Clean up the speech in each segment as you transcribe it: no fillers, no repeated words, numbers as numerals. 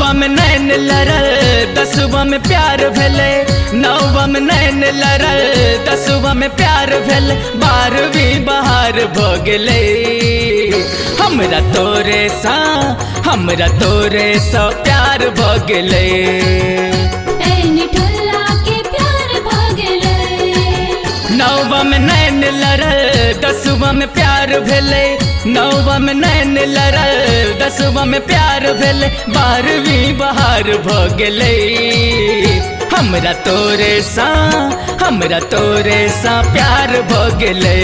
नौवा में नैन लड़ल, दसवा में प्यार भेले। नौवा में नैन लड़ल, दसवा में प्यार भेले। 12वीं बहार भ गेले। हमरा तोरे सा प्यार भ गेले। नौवा में नैन लड़ल, दसवा में प्यार भेले। नौवा में नैन लड़ल, दसवा में प्यार भेले। 12वीं बहार भ गेले। हमरा तोरे सा प्यार भ गेले।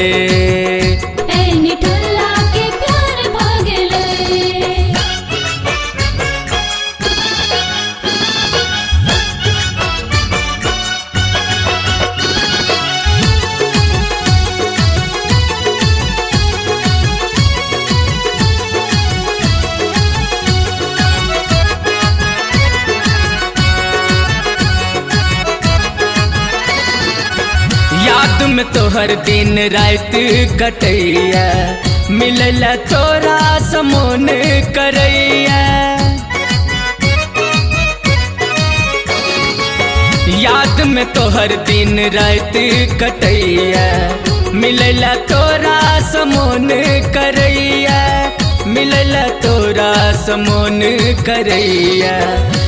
याद में तोहर दिन रात कटैया, मिलला तोरा समोन करैया। याद में तोहर दिन रात कटैया, मिलला तोरा समोन करैया। मिलला तोरा समोन करैया।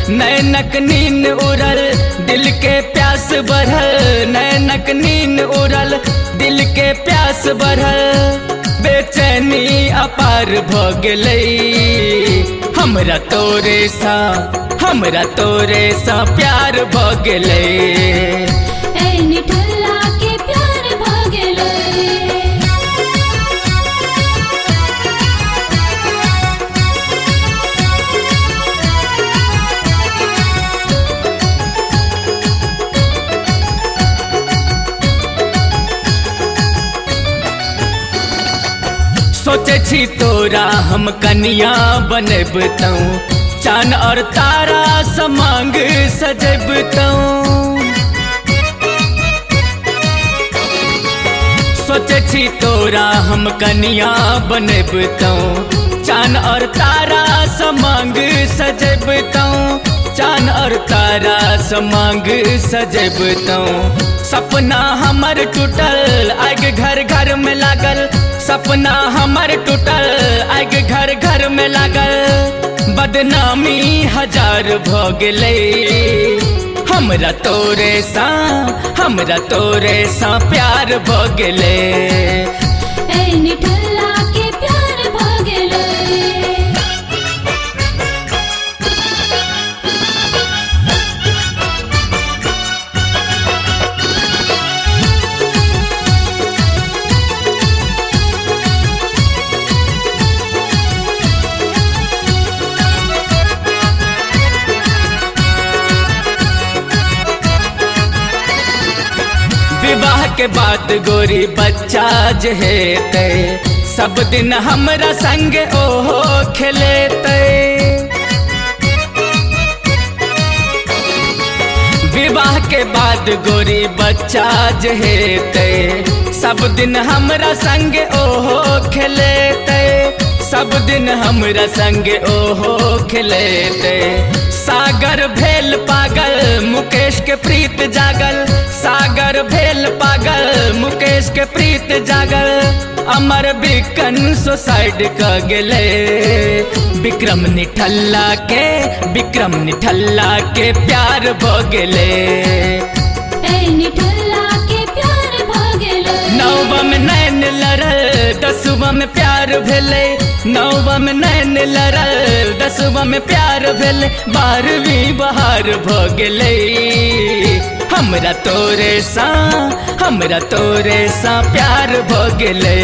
नैनक नींद उड़ल, दिल के प्यास बढ़ल। नैनक नींद उड़ल, दिल के प्यास बढ़ल। बेचैनी अपार भ गेलै। हमरा तोरे सा प्यार भ गेलै। सोचे छी तोरा हम कनिया बनबतौ, चाँद और तारा समांग सजबतौ। सोचे छी तोरा हम कनिया बनबतौ, चाँद और तारा समांग सजबतौ। चाँद और तारा समांग सजबतौ। सपना हमर टूटल, आगे घर घर में लागल। सपना हमर टूटल, आगे घर घर में लागल। बदनामी हजार भ गेलै। हमरा तोरे सा प्यार भ गेलै। विवाह के बाद गोरी बच्चा जे हेतै, सब दिन हमरा संग ओहो खेलेतै। विवाह के बाद गोरी बच्चा जे हेतै, सब दिन हमरा संग ओहो खेलेतै। सब दिन हमरा संग ओहो खेलेतै। सागर भेल पागल, मुकेश के प्रीत जागल। सागर भेल पागल, मुकेश के प्रीत जागल। अमर बिकन सुसाइड क गेले। विक्रम निठल्ला के प्यार भ गेले। नौवा में नैन लड़ल, दसवा में प्यार भेले। नौवा में नैन लड़ल, दसवा में प्यार भेले। 12वीं बहार भ गेले। हमरा तोरे सा प्यार भ गेले।